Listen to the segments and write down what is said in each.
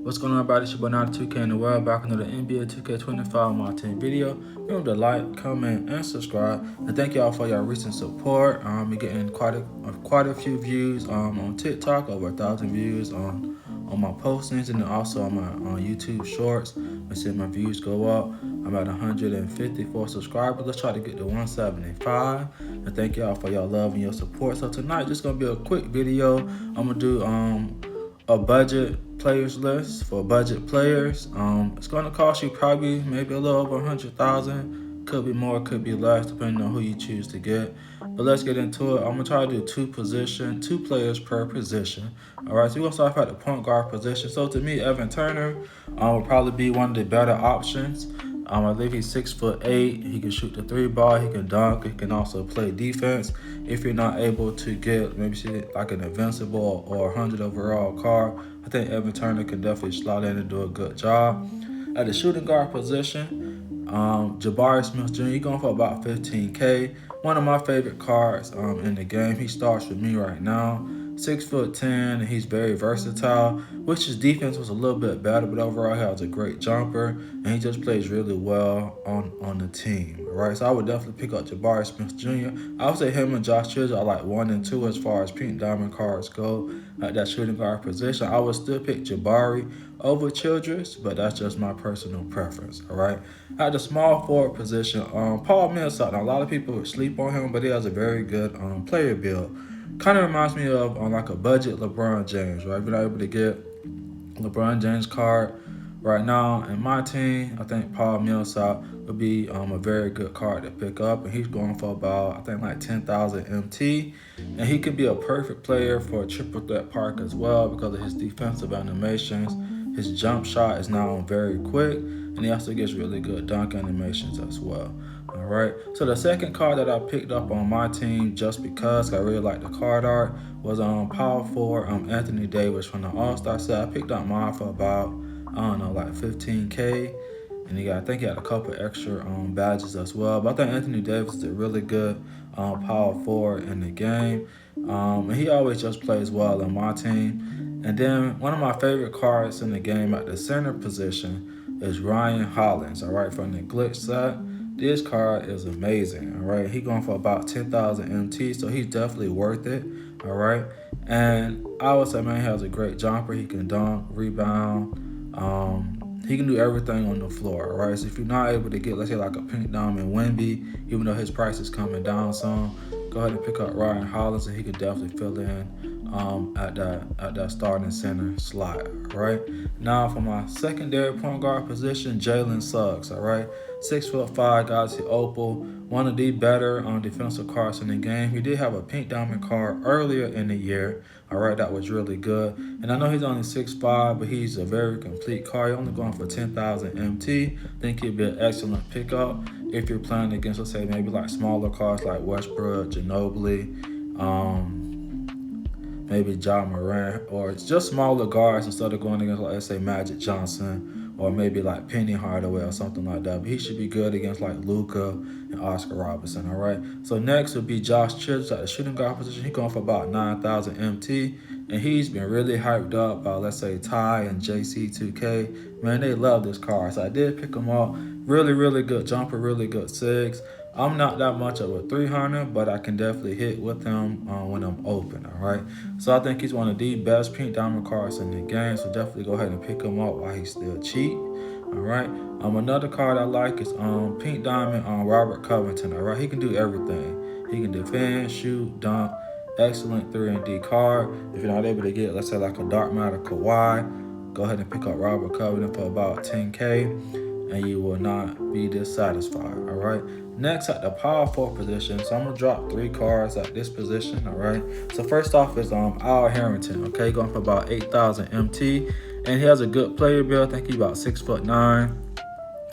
What's going on, everybody? It's your boy 2K in the world, back into the NBA 2K25 MyTEAM video. Remember to like, comment, and subscribe. And thank y'all for your recent support. We're getting quite a few views on TikTok, over 1,000 views on my postings, and then also on my YouTube shorts. I'm seeing my views go up. I'm at 154 subscribers. Let's try to get to 175. And thank y'all for your love and your support. So tonight, just gonna be a quick video. I'm gonna do a budget players list for budget players. It's going to cost you probably maybe a little over 100,000. Could be more, could be less, depending on who you choose to get. But let's get into it. I'm gonna try to do two players per position. All right, so we're gonna start off at the point guard position. So to me, Evan Turner will probably be one of the better options. I believe he's 6'8". He can shoot the 3-ball. He can dunk. He can also play defense. If you're not able to get maybe like an invincible or 100 overall card, I think Evan Turner can definitely slot in and do a good job. At the shooting guard position, Jabari Smith-Jr., he's going for about 15K. One of my favorite cards in the game. He starts with me right now. 6'10", and he's very versatile, which his defense was a little bit better, but overall he has a great jumper, and he just plays really well on the team. Right, so I would definitely pick up Jabari Smith Jr. I would say him and Josh Childress are like 1 and 2 as far as pink diamond cards go at that shooting guard position. I would still pick Jabari over Childress, but that's just my personal preference. All right, at the small forward position, Paul Millsap. Now, a lot of people would sleep on him, but he has a very good player build. Kind of reminds me of like a budget LeBron James, right? If you're not able to get LeBron James card right now in my team, I think Paul Millsap would be a very good card to pick up. And he's going for about, I think, like 10,000 MT. And he could be a perfect player for a triple threat park as well because of his defensive animations. His jump shot is now very quick, and he also gets really good dunk animations as well. All right, so the second card that I picked up on my team just because I really like the card art was power forward Anthony Davis from the All-Star set. I picked up mine for about, I don't know, like 15K, and I think he had a couple extra badges as well. But I think Anthony Davis is a really good power forward in the game, and he always just plays well on my team. And then one of my favorite cards in the game at the center position is Ryan Hollins, all right, from the Glitch set. This card is amazing, all right? He's going for about 10,000 MT, so he's definitely worth it, all right? And I would say, man, he has a great jumper. He can dunk, rebound. He can do everything on the floor, all right? So if you're not able to get, let's say, like a pink diamond Wemby, even though his price is coming down some, go ahead and pick up Ryan Hollins, and he could definitely fill in at that starting center slot, all right? Now for my secondary point guard position, Jalen Suggs, all right? 6'5", Galaxy Opal, one of the better defensive cards in the game. He did have a pink diamond card earlier in the year, all right, that was really good. And I know he's only 6'5", but he's a very complete card. He's only going for 10,000 MT. I think he'd be an excellent pickup if you're playing against, let's say, maybe like smaller cards like Westbrook, Ginobili, maybe John Morant, or it's just smaller guards instead of going against, like, let's say, Magic Johnson, or maybe like Penny Hardaway or something like that. But he should be good against like Luka and Oscar Robertson, all right? So next would be Josh Childress at the shooting guard position. He's going for about 9,000 MT, and he's been really hyped up by, let's say, Ty and JC2K. Man, they love this card. So I did pick him up. Really, really good jumper, really good sigs. I'm not that much of a 300, but I can definitely hit with him when I'm open, all right? So I think he's one of the best pink diamond cards in the game, so definitely go ahead and pick him up while he's still cheap, all right? Another card I like is pink diamond Robert Covington, all right? He can do everything. He can defend, shoot, dunk, excellent 3-and-D card. If you're not able to get, let's say, like a Dark Matter Kawhi, go ahead and pick up Robert Covington for about 10K. And you will not be dissatisfied, all right? Next, at the power forward position, so I'm going to drop 3 cards at this position, all right? So first off is Al Harrington, okay? Going for about 8,000 MT, and he has a good player build. I think he's about 6'9".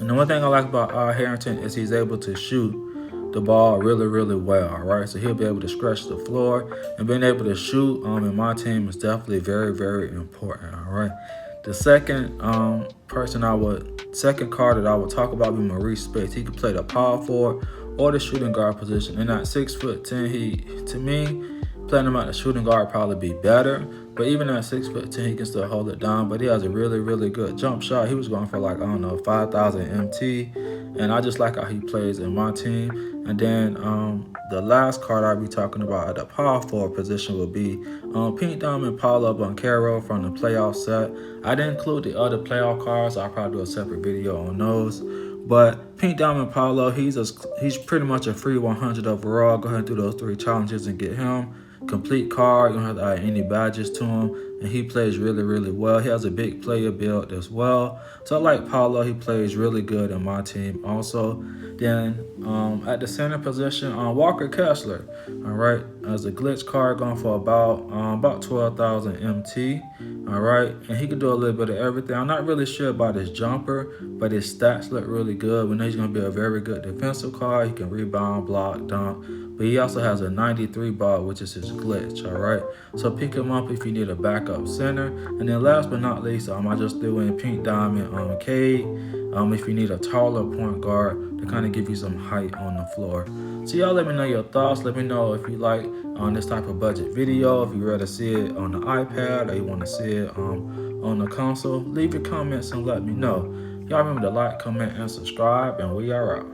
And the one thing I like about Al Harrington is he's able to shoot the ball really, really well, all right? So he'll be able to stretch the floor, and being able to shoot in my team is definitely very, very important, all right? The second second card that I would talk about would be Maurice Spates. He could play the power forward or the shooting guard position. And at 6'10", to me, playing him at the shooting guard would probably be better. But even at 6'10", he can still hold it down. But he has a really, really good jump shot. He was going for like, I don't know, 5,000 MT. And I just like how he plays in my team. And then the last card I'll be talking about at the power forward position will be Pink Diamond Paulo Banchero from the playoff set. I didn't include the other playoff cards. I'll probably do a separate video on those. But Pink Diamond Paulo, he's pretty much a free 100 overall. Go ahead and do those 3 challenges and get him. Complete card. You don't have to add any badges to him. And he plays really, really well. He has a big player build as well. So I like Paulo. He plays really good in my team also. Then at the center position, Walker Kessler. All right, as a glitch card going for about 12,000 MT. All right, and he can do a little bit of everything. I'm not really sure about his jumper, but his stats look really good. We know he's going to be a very good defensive card. He can rebound, block, dunk. But he also has a 93 ball, which is his glitch, all right? So pick him up if you need a backup center. And then last but not least, I just threw in Pink Diamond Cade if you need a taller point guard to kind of give you some height on the floor. So y'all let me know your thoughts. Let me know if you like this type of budget video, if you rather see it on the iPad or you want to see it on the console. Leave your comments and let me know. Y'all remember to like, comment, and subscribe, and we are out.